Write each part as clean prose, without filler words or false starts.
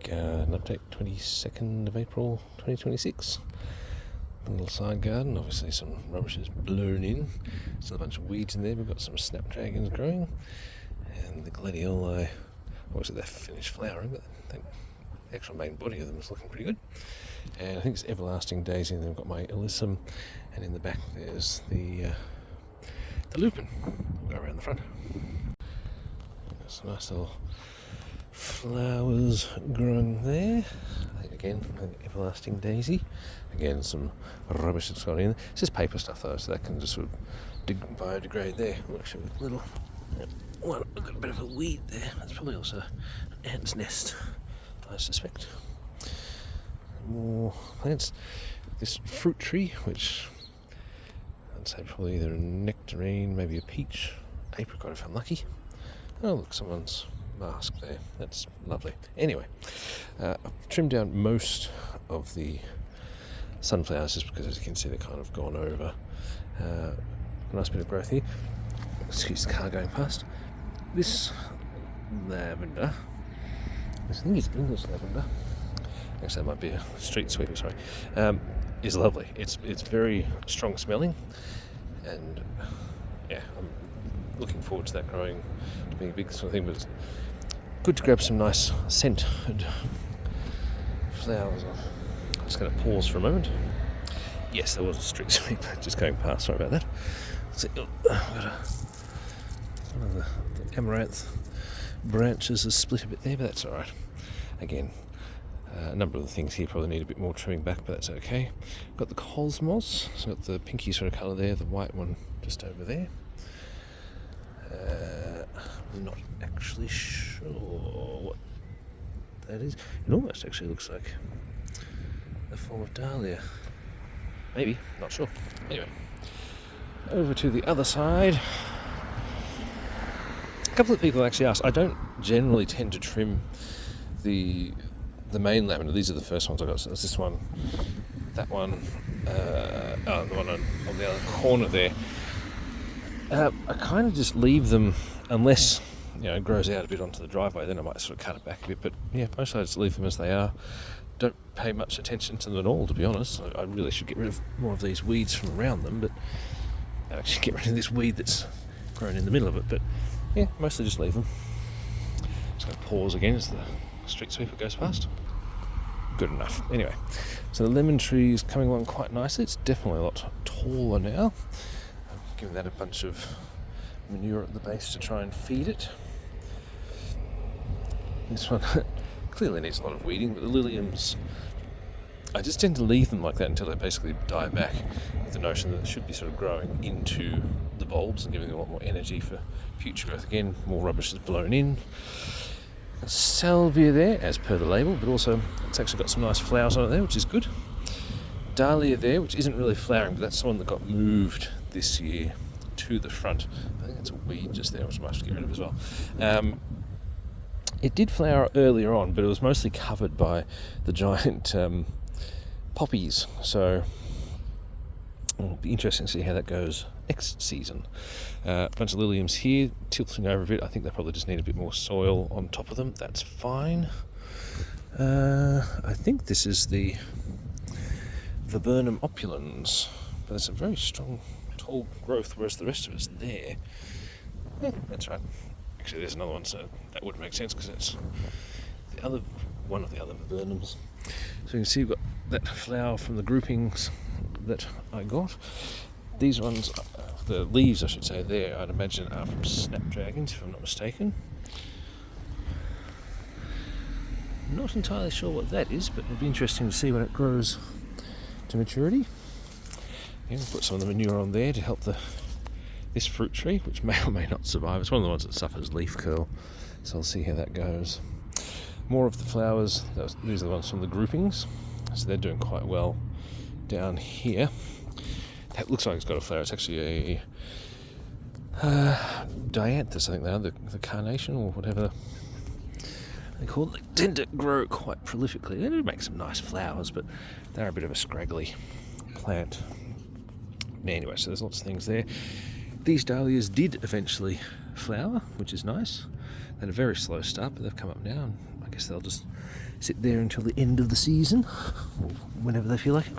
Garden update, 22nd of April 2026. A little side garden, obviously some rubbish is blown in. Still a bunch of weeds in there. We've got some snapdragons growing. And the gladioli, obviously they're finished flowering, but I think the actual main body of them is looking pretty good. And I think it's everlasting daisy, and then we've got my alyssum, and in the back there's the lupin. We'll go around the front. Some nice little flowers growing there. I think again, an everlasting daisy. Again, some rubbish that's gone in. It's just paper stuff though, so that can just sort of biodegrade there. Actually, a little one, I've got a bit of a weed there. That's probably also an ant's nest, I suspect. More plants. This fruit tree, which I'd say probably either a nectarine, maybe a peach, apricot if I'm lucky. Oh look, someone's mask there. That's lovely. Anyway, I've trimmed down most of the sunflowers just because, as you can see, they're kind of gone over. A nice bit of growth here. Excuse the car going past. This lavender, I think it's English lavender. Actually, that might be a street sweeper. Sorry, is lovely. It's very strong smelling, and yeah, I'm looking forward to that growing to being a big sort of thing. But it's good to grab some nice scented flowers off. I'm just going to pause for a moment. Yes, there was a street sweeper just going past. Sorry about that. So, I've got one of the amaranth branches is split a bit there, but that's all right. Again, a number of the things here probably need a bit more trimming back, but that's okay. Got the cosmos, so got the pinky sort of colour there, the white one just over there. I'm not actually sure what that is. It almost actually looks like a form of dahlia. Maybe, not sure. Anyway, over to the other side. A couple of people actually asked. I don't generally tend to trim the main lavender. These are the first ones I got. So it's this one, that one, the one on the other corner there. I kind of just leave them unless it grows out a bit onto the driveway. Then I might sort of cut it back a bit. But yeah, mostly I just leave them as they are. Don't pay much attention to them at all, to be honest. I really should get rid of more of these weeds from around them, but I should get rid of this weed that's grown in the middle of it. But yeah, mostly just leave them. Just going to pause again as the street sweeper goes past. Good enough. Anyway, so the lemon tree is coming along quite nicely. It's definitely a lot taller now. I've given that a bunch of manure at the base to try and feed it. This one clearly needs a lot of weeding, but the liliums, I just tend to leave them like that until they basically die back, with the notion that they should be sort of growing into the bulbs and giving them a lot more energy for future growth. Again, more rubbish is blown in. Salvia there, as per the label, but also it's actually got some nice flowers on it there, which is good. Dahlia there, which isn't really flowering, but that's the one that got moved this year to the front. I think that's a weed just there, which I might have to get rid of as well. It did flower earlier on, but it was mostly covered by the giant poppies, so it'll be interesting to see how that goes next season. A bunch of liliums here, tilting over a bit. I think they probably just need a bit more soil on top of them. That's fine. I think this is the Viburnum opulens, but it's a very strong, tall growth, whereas the rest of it's there. Yeah, that's right. Actually, there's another one, so that would make sense because it's one of the other viburnums. So you can see we've got that flower from the groupings that I got. These ones, the leaves I should say there, I'd imagine are from snapdragons if I'm not mistaken. Not entirely sure what that is, but it'll be interesting to see when it grows to maturity. Yeah, we'll put some of the manure on there to help this fruit tree, which may or may not survive. It's one of the ones that suffers leaf curl, so I'll see how that goes. More of the flowers, these are the ones from the groupings, so they're doing quite well down here. That looks like it's got a flower. It's actually a dianthus, I think they are, the carnation or whatever they call it. They tend to grow quite prolifically. They do make some nice flowers, but they're a bit of a scraggly plant. Anyway, so there's lots of things there. These dahlias did eventually flower, which is nice. They had a very slow start, but they've come up now, and I guess they'll just sit there until the end of the season, or whenever they feel like it.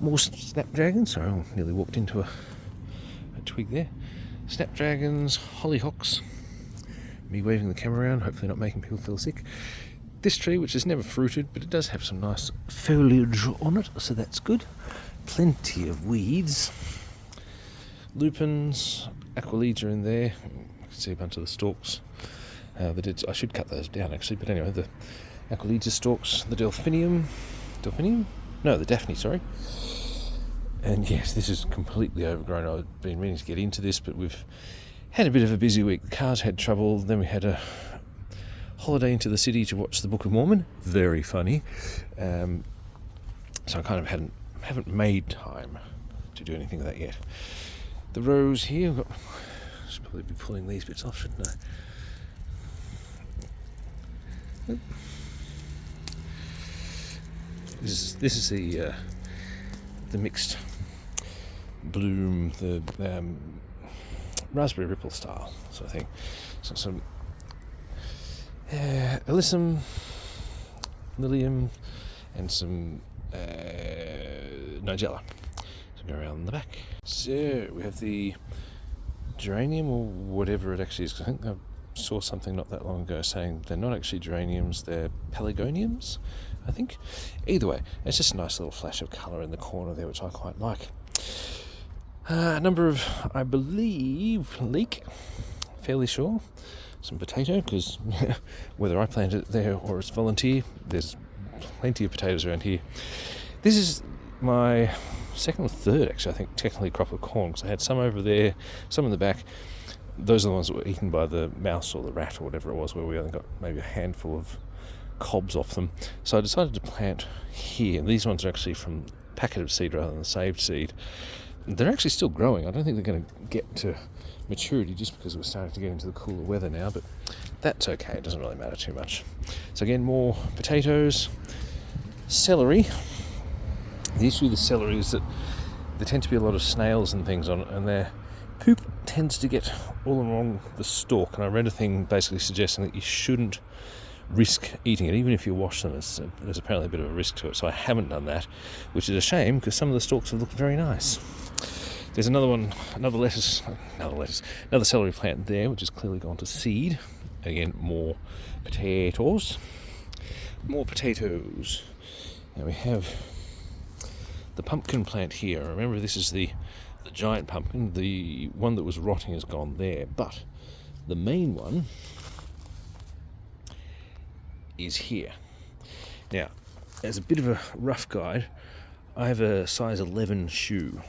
More snapdragons. Sorry, I nearly walked into a twig there. Snapdragons, hollyhocks. Me waving the camera around, hopefully not making people feel sick. This tree, which is never fruited, but it does have some nice foliage on it, so that's good. Plenty of weeds. Lupins, aqualeads are in there. You can see a bunch of the stalks. I should cut those down actually, but anyway, the aqualeads stalks, the delphinium? No, the daphne, sorry. And yes, this is completely overgrown. I've been meaning to get into this, but we've had a bit of a busy week. The cars had trouble, then we had a holiday into the city to watch the Book of Mormon. Very funny. So I kind of haven't made time to do anything of that yet. The rows here, I should probably be pulling these bits off, shouldn't I? This is the mixed bloom, the raspberry ripple style sort of thing. So some alyssum, lilium, and some nigella. So go around the back. So we have the geranium, or whatever it actually is, 'cause I think I saw something not that long ago saying they're not actually geraniums, they're pelargoniums, I think. Either way, it's just a nice little flash of colour in the corner there, which I quite like. A number of, I believe, leek, fairly sure. Some potato, because whether I planted it there or it's volunteer, there's plenty of potatoes around here. This is my second or third, actually, I think, technically, crop of corn, because I had some over there, some in the back. Those are the ones that were eaten by the mouse or the rat or whatever it was, where we only got maybe a handful of cobs off them. So I decided to plant here. These ones are actually from packeted seed rather than saved seed. They're actually still growing. I don't think they're going to get to maturity just because we're starting to get into the cooler weather now, but that's okay. It doesn't really matter too much. So again, more potatoes, celery. The issue with the celery is that there tend to be a lot of snails and things on it, and their poop tends to get all along the stalk. And I read a thing basically suggesting that you shouldn't risk eating it, even if you wash them. There's apparently a bit of a risk to it, so I haven't done that, which is a shame because some of the stalks have looked very nice. There's another celery plant there, which has clearly gone to seed. Again, more potatoes. Now we have the pumpkin plant here. Remember, this is the giant pumpkin. The one that was rotting has gone there, but the main one is here. Now, as a bit of a rough guide, I have a size 11 shoe.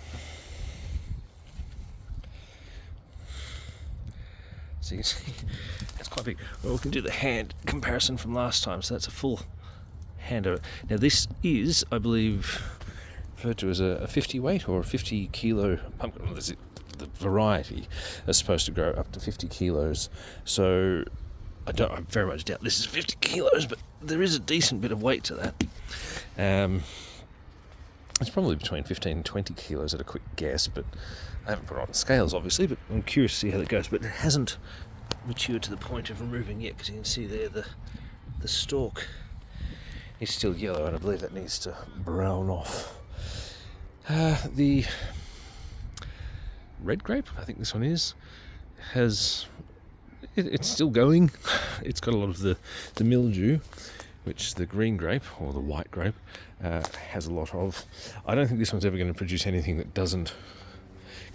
So you can see, that's quite big. Well, we can do the hand comparison from last time, so that's a full hand over. Now this is, I believe, referred to as a 50 weight or a 50 kilo pumpkin. Well, the variety is supposed to grow up to 50 kilos. So I very much doubt this is 50 kilos, but there is a decent bit of weight to that. It's probably between 15 and 20 kilos at a quick guess, but I haven't put it on scales, obviously, but I'm curious to see how that goes. But it hasn't matured to the point of removing yet, because you can see there the stalk is still yellow, and I believe that needs to brown off. The red grape, I think this one is, it's still going. It's got a lot of the mildew, which the green grape, or the white grape, has a lot of. I don't think this one's ever going to produce anything that doesn't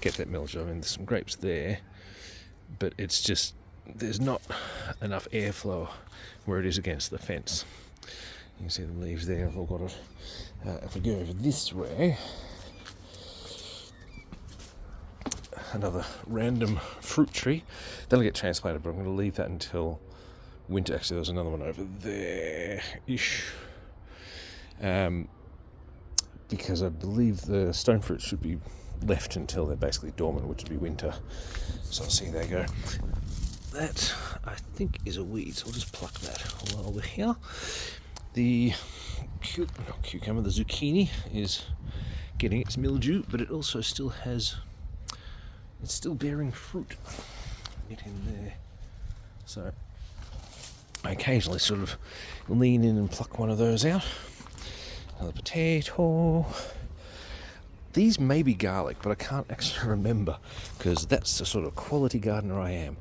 get that mildew. I mean, there's some grapes there, but it's just, there's not enough airflow where it is against the fence. You can see the leaves there, I've all got it. If we go over this way, another random fruit tree. That'll get transplanted, but I'm going to leave that until winter. Actually, there's another one over there-ish. Because I believe the stone fruits should be left until they're basically dormant, which would be winter. So I'll see how they go. That, I think, is a weed, so we'll just pluck that while we're here. The cucumber, the zucchini, is getting its mildew, but it also still has, it's still bearing fruit. Get in there So I occasionally sort of lean in and pluck one of those out. Another potato. These may be garlic, but I can't actually remember because that's the sort of quality gardener I am.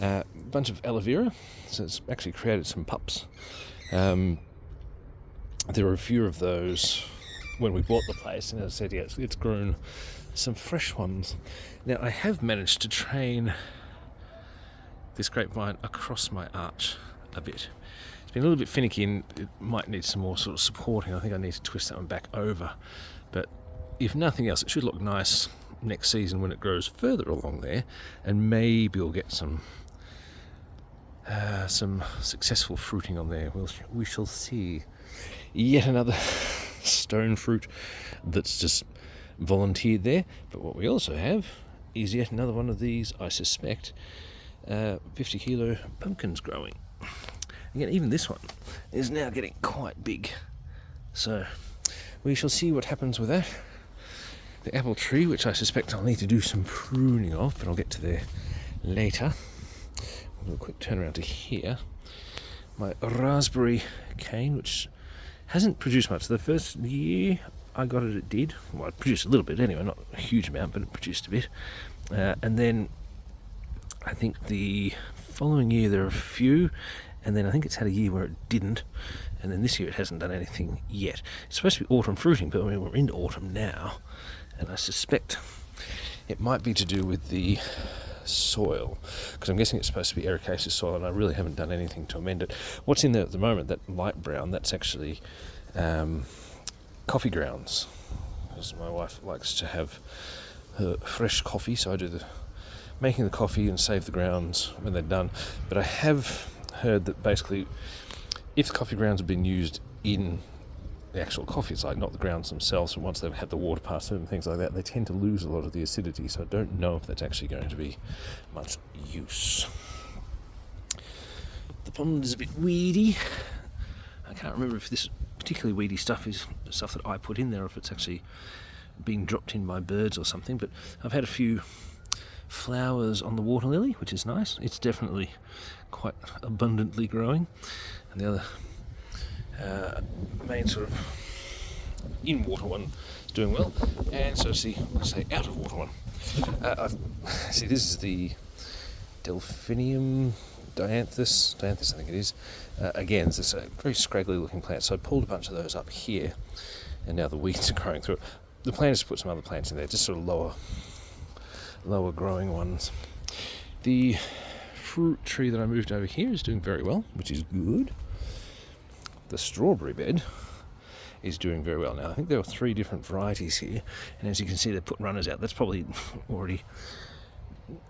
A bunch of aloe vera, so it's actually created some pups. There were a few of those when we bought the place, and as I said, yeah, it's grown some fresh ones. Now, I have managed to train this grapevine across my arch a bit. It's been a little bit finicky and it might need some more sort of supporting. I think I need to twist that one back over. But if nothing else, it should look nice next season when it grows further along there, and maybe we'll get some successful fruiting on there. We shall see. Yet another stone fruit that's just volunteered there. But what we also have is yet another one of these, I suspect, 50 kilo pumpkins growing. Again, even this one is now getting quite big. So we shall see what happens with that. The apple tree, which I suspect I'll need to do some pruning of, but I'll get to there later. We'll do a quick turn around to here. My raspberry cane, which hasn't produced much. The first year I got it did. Well, it produced a little bit anyway, not a huge amount, but it produced a bit. And then I think the following year there are a few, and then I think it's had a year where it didn't, and then this year it hasn't done anything yet. It's supposed to be autumn fruiting, but I mean, we're into autumn now, and I suspect it might be to do with the soil, because I'm guessing it's supposed to be ericaceous soil, and I really haven't done anything to amend it. What's in there at the moment, that light brown, that's actually coffee grounds, because my wife likes to have her fresh coffee, so I do the making the coffee and save the grounds when they're done. But I have heard that basically if the coffee grounds have been used in the actual coffee, it's like not the grounds themselves, and once they've had the water pass through and things like that, they tend to lose a lot of the acidity, so I don't know if that's actually going to be much use. The pond is a bit weedy. I can't remember if this particularly weedy stuff is stuff that I put in there or if it's actually being dropped in by birds or something, but I've had a few flowers on the water lily, which is nice. It's definitely quite abundantly growing, and the other main sort of in water one is doing well, and so let's say out of water one. This is the Delphinium dianthus I think it is. Again, it's a very scraggly looking plant, so I pulled a bunch of those up here, and now the weeds are growing through it. The plan is to put some other plants in there, just sort of lower growing ones. The fruit tree that I moved over here is doing very well, which is good. The strawberry bed is doing very well now. I think there are 3 different varieties here, and as you can see, they're putting runners out. That's probably already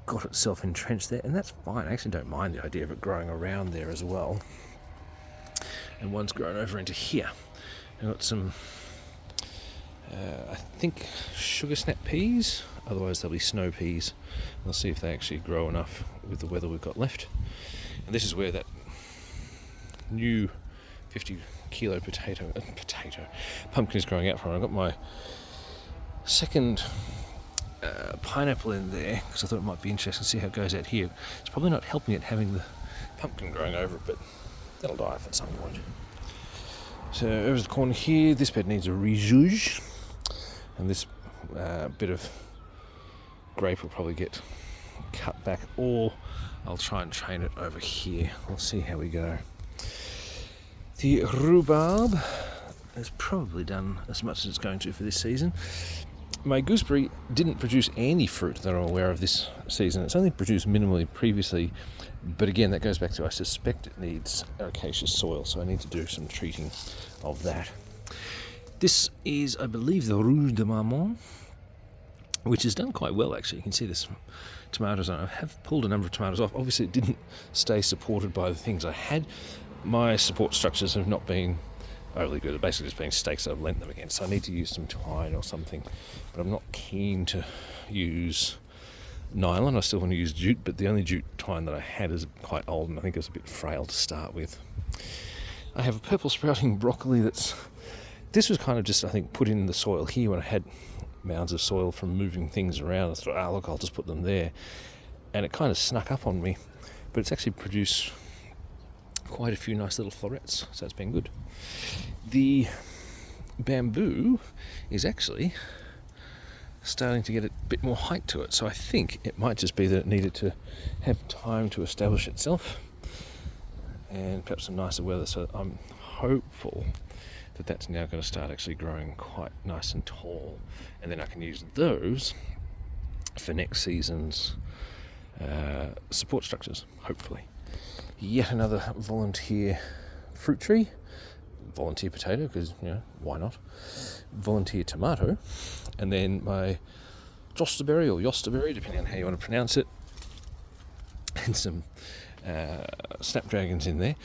got itself entrenched there, and that's fine. I actually don't mind the idea of it growing around there as well. And one's grown over into here. I've got some I think sugar snap peas, otherwise they'll be snow peas. We'll see if they actually grow enough with the weather we've got left. And this is where that new 50 kilo pumpkin is growing out from. I've got my second pineapple in there because I thought it might be interesting to see how it goes out here. It's probably not helping it having the pumpkin growing over it, but that'll die off at some point. So over the corner here, this bed needs a rejuge, and this bit of grape will probably get cut back, or I'll try and train it over here. We'll see how we go. The rhubarb has probably done as much as it's going to for this season. My gooseberry didn't produce any fruit that I'm aware of this season. It's only produced minimally previously, but again, that goes back to I suspect it needs ericaceous soil, so I need to do some treating of that. This is, I believe, the Rouge de Marmont, which has done quite well actually. You can see there's tomatoes on it. I have pulled a number of tomatoes off. Obviously it didn't stay supported by the things I had. My support structures have not been overly good. It's basically just been stakes I've lent them against, so I need to use some twine or something, but I'm not keen to use nylon. I still want to use jute, but the only jute twine that I had is quite old and I think it was a bit frail to start with. I have a purple sprouting broccoli this was kind of just, I think, put in the soil here when I had mounds of soil from moving things around. I thought, look, I'll just put them there, and it kind of snuck up on me but it's actually produced quite a few nice little florets, so it's been good. The bamboo is actually starting to get a bit more height to it, so I think it might just be that it needed to have time to establish itself and perhaps some nicer weather, so I'm hopeful that that's now going to start actually growing quite nice and tall, and then I can use those for next season's support structures, hopefully. Yet another volunteer fruit tree, volunteer potato, because, why not? Volunteer tomato, and then my josterberry or yosterberry, depending on how you want to pronounce it, and some snapdragons in there.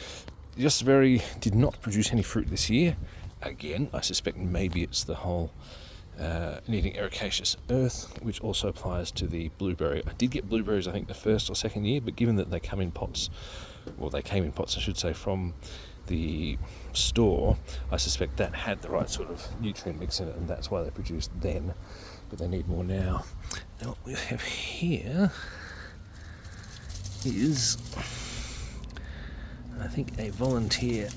Yosterberry did not produce any fruit this year. Again, I suspect maybe it's the whole needing ericaceous earth, which also applies to the blueberry. I did get blueberries, I think, the first or second year, but given that they come in pots, or they came in pots, I should say, from the store, I suspect that had the right sort of nutrient mix in it, and that's why they produced then, but they need more now. Now what we have here is, I think, a volunteer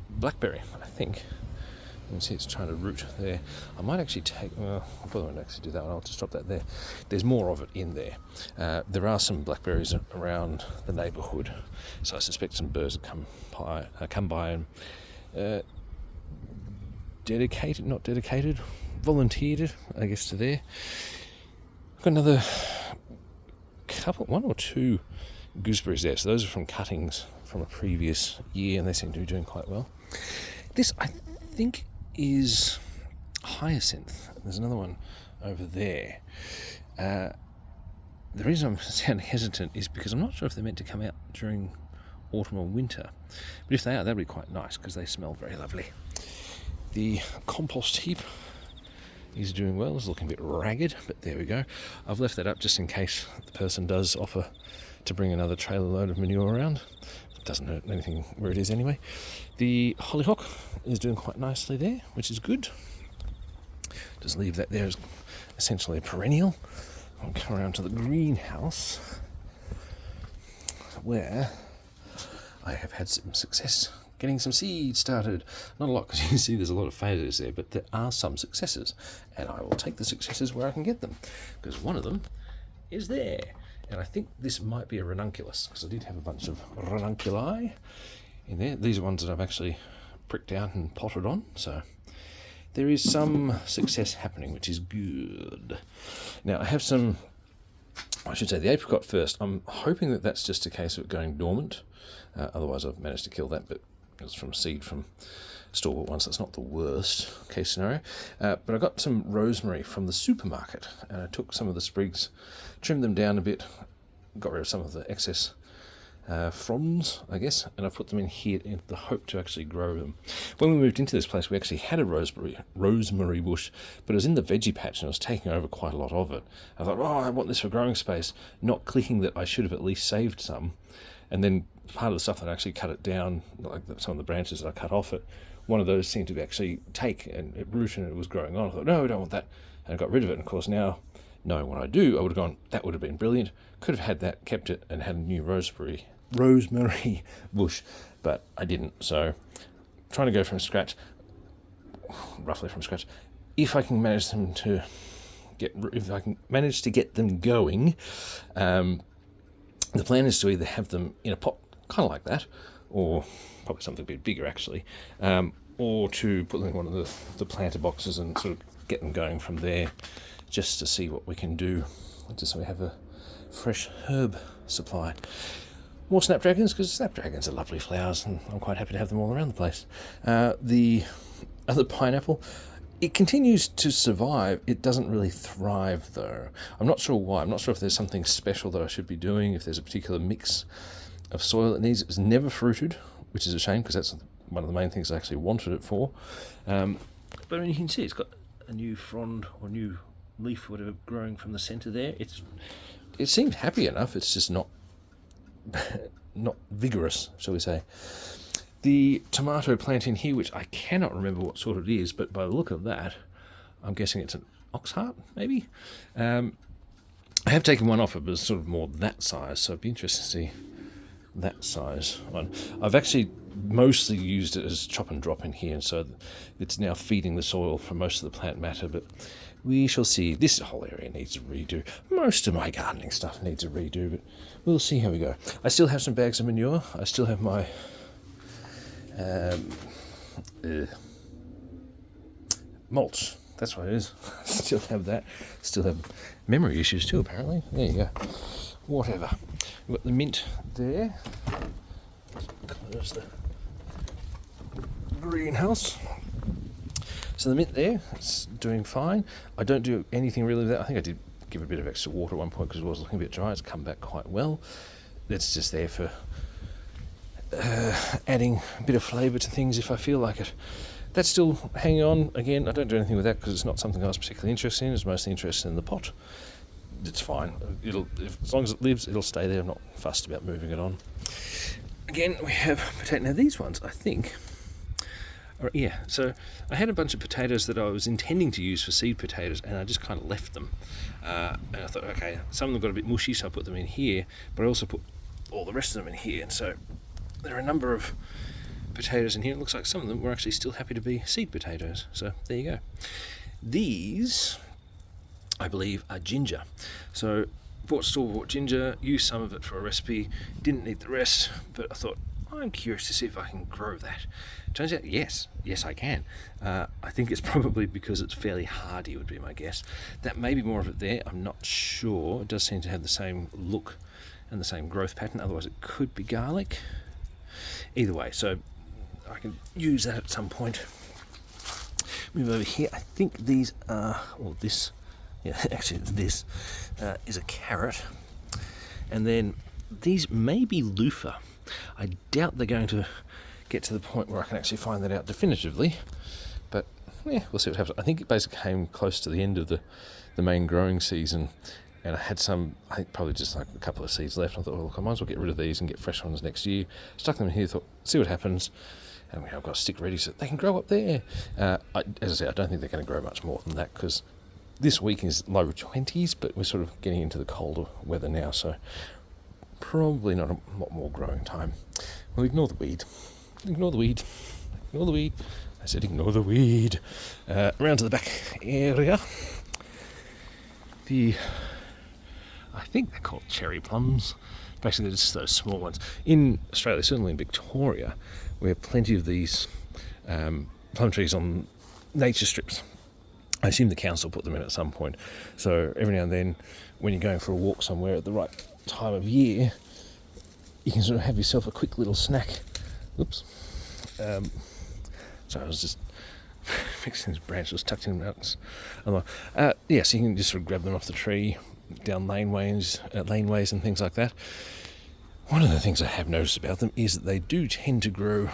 blackberry, I think. You can see it's trying to root there. I might actually take, well, I probably won't actually do that one. I'll just drop that there. There's more of it in there. There are some blackberries around the neighbourhood, so I suspect some birds that come by and volunteered it, I guess, to there. I've got another one or two gooseberries there. So those are from cuttings from a previous year, and they seem to be doing quite well. This, I think, is hyacinth. There's another one over there. The reason I'm sounding hesitant is because I'm not sure if they're meant to come out during autumn or winter, but if they are, that'll be quite nice because they smell very lovely. The compost heap is doing well. It's looking a bit ragged, but there we go. I've left that up just in case the person does offer to bring another trailer load of manure around. It doesn't hurt anything where it is anyway. The hollyhock is doing quite nicely there, which is good. Just leave that there as essentially a perennial. I'll come around to the greenhouse, where I have had some success getting some seeds started. Not a lot, because you can see there's a lot of failures there, but there are some successes, and I will take the successes where I can get them, because one of them is there. And I think this might be a ranunculus, because I did have a bunch of ranunculi in there. These are ones that I've actually pricked out and potted on, so there is some success happening, which is good. Now I have some, I should say the apricot first. I'm hoping that that's just a case of it going dormant. Otherwise I've managed to kill that, but it's from seed from store-bought ones, so that's not the worst case scenario. But I got some rosemary from the supermarket, and I took some of the sprigs, trimmed them down a bit, got rid of some of the excess fronds, I guess, and I put them in here in the hope to actually grow them. When we moved into this place, we actually had a rosemary bush, but it was in the veggie patch and it was taking over quite a lot of it. I thought, I want this for growing space, not clicking that I should have at least saved some. And then part of the stuff that I actually cut it down, like some of the branches that I cut off it, one of those seemed to actually take, and it rooted and it was growing on. I thought, no, I don't want that. And I got rid of it. And of course now, knowing what I do, I would have gone, that would have been brilliant. Could have had that, kept it, and had a new rosemary bush, but I didn't. So trying to go from scratch, roughly from scratch. If I can manage to get them going, the plan is to either have them in a pot, kind of like that, or probably something a bit bigger actually, or to put them in one of the planter boxes and sort of get them going from there, just to see what we can do, just so we have a fresh herb supply. More snapdragons, because snapdragons are lovely flowers, and I'm quite happy to have them all around the place. The other pineapple, it continues to survive. It doesn't really thrive, though. I'm not sure why. I'm not sure if there's something special that I should be doing, if there's a particular mix of soil it needs. It was never fruited, which is a shame, because that's one of the main things I actually wanted it for. But I mean, you can see it's got a new frond or new leaf, whatever, growing from the centre there. It seemed happy enough. It's just not vigorous, shall we say. The tomato plant in here, which I cannot remember what sort it is, but by the look of that, I'm guessing it's an oxheart, maybe. I have taken one off it, but it's sort of more that size, so it'd be interesting to see that size one. I've actually mostly used it as chop and drop in here, and so it's now feeding the soil for most of the plant matter, but we shall see. This whole area needs a redo. Most of my gardening stuff needs a redo, but we'll see how we go. I still have some bags of manure. I still have my mulch. That's what it is. Still have that. Still have memory issues too, apparently. There you go. Whatever. We've got the mint there. Close the greenhouse. So the mint there, it's doing fine. I don't do anything really with that. I think I did give it a bit of extra water at one point because it was looking a bit dry. It's come back quite well. It's just there for adding a bit of flavour to things if I feel like it. That's still hanging on. Again, I don't do anything with that because it's not something I was particularly interested in. I was mostly interested in the pot. It's fine. As long as it lives, it'll stay there. I'm not fussed about moving it on. Again, we have potato. Now these ones, I think, so I had a bunch of potatoes that I was intending to use for seed potatoes, and I just kind of left them. And I thought, okay, some of them got a bit mushy, so I put them in here, but I also put all the rest of them in here. And so there are a number of potatoes in here. It looks like some of them were actually still happy to be seed potatoes. So there you go. These, I believe, are ginger. So bought store-bought ginger, used some of it for a recipe, didn't need the rest, but I thought, I'm curious to see if I can grow that. Turns out, yes I can. I think it's probably because it's fairly hardy would be my guess. That may be more of it there, I'm not sure. It does seem to have the same look and the same growth pattern, otherwise it could be garlic. Either way, so I can use that at some point. Move over here. I think these are, or this, actually this is a carrot. And then these may be loofah. I doubt they're going to get to the point where I can actually find that out definitively, but we'll see what happens. I think it basically came close to the end of the main growing season, and I had some, I think probably just like a couple of seeds left. I thought, well, look, I might as well get rid of these and get fresh ones next year. Stuck them in here, thought, see what happens, and I've got a stick ready so they can grow up there. As I say, I don't think they're going to grow much more than that because this week is low 20s, but we're sort of getting into the colder weather now, so probably not a lot more growing time. We'll ignore the weed. Ignore the weed. Ignore the weed. I said ignore the weed. Around to the back area. I think they're called cherry plums. Basically, they're just those small ones. In Australia, certainly in Victoria, we have plenty of these plum trees on nature strips. I assume the council put them in at some point. So every now and then, when you're going for a walk somewhere at the right time of year, you can sort of have yourself a quick little snack. Oops. So I was just fixing these branches, tucked in nuts. So you can just sort of grab them off the tree, down laneways and things like that. One of the things I have noticed about them is that they do tend to grow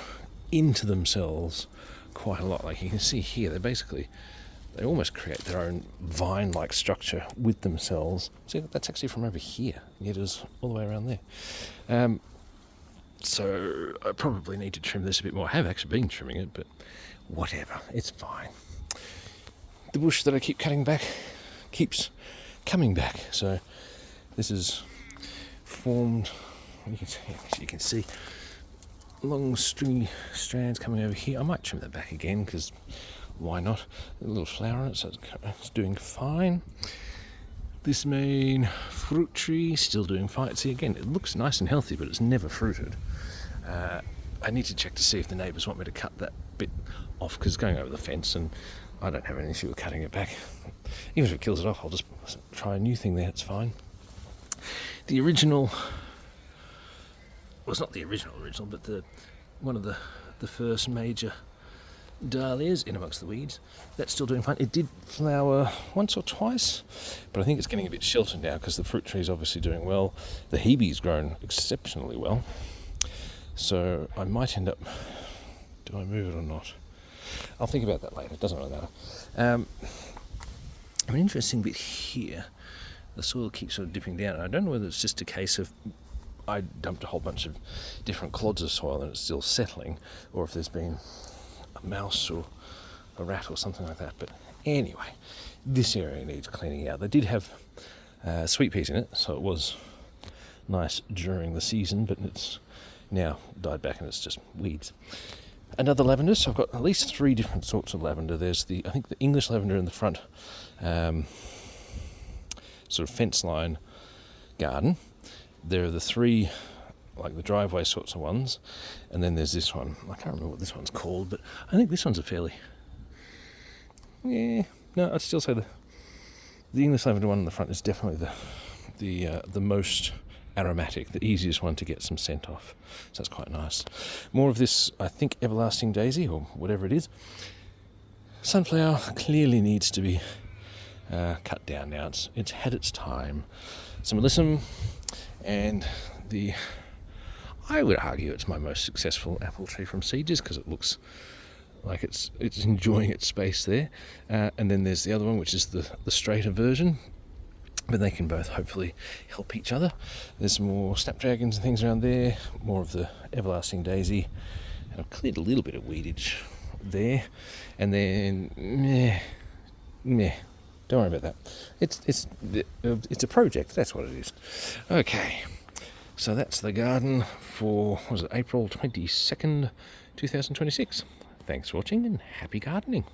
into themselves quite a lot. Like you can see here, they almost create their own vine-like structure with themselves. See, that's actually from over here. It is all the way around there. So I probably need to trim this a bit more. I have actually been trimming it, but whatever, it's fine. The bush that I keep cutting back keeps coming back. So this is formed, you can see long stringy strands coming over here. I might trim that back again because why not? A little flower on it, so it's doing fine. This main fruit tree still doing fine. See, again, it looks nice and healthy, but it's never fruited. I need to check to see if the neighbours want me to cut that bit off because it's going over the fence, and I don't have any issue with cutting it back. Even if it kills it off, I'll just try a new thing there. It's fine. The original, well, it's not the original, but one of the first major dahlias in amongst the weeds, that's still doing fine. It did flower once or twice, but I think it's getting a bit sheltered now because the fruit tree is obviously doing well. The hebe's grown exceptionally well, so I might end up, do I move it or not? I'll think about that later, it doesn't really matter. An interesting bit here, the soil keeps sort of dipping down. I don't know whether it's just a case of I dumped a whole bunch of different clods of soil and it's still settling, or if there's been a mouse or a rat or something like that. But anyway, this area needs cleaning out. They did have sweet peas in it, so it was nice during the season, but it's now died back and it's just weeds. Another lavender, so I've got at least 3 different sorts of lavender. There's the English lavender in the front sort of fence line garden. There are the 3 like the driveway sorts of ones, and then there's this one. I can't remember what this one's called, but I think this one's a fairly, no, I'd still say the English lavender one in the front is definitely the most aromatic, the easiest one to get some scent off. So that's quite nice. More of this, I think, everlasting daisy or whatever it is. Sunflower clearly needs to be cut down now. It's had its time. Some alyssum, and I would argue it's my most successful apple tree from seed, just because it looks like it's enjoying its space there. And then there's the other one, which is the straighter version, but they can both hopefully help each other. There's some more snapdragons and things around there, more of the everlasting daisy, and I've cleared a little bit of weedage there. And then don't worry about that. It's a project, that's what it is. Okay, so that's the garden for, was it April 22nd, 2026. Thanks for watching and happy gardening.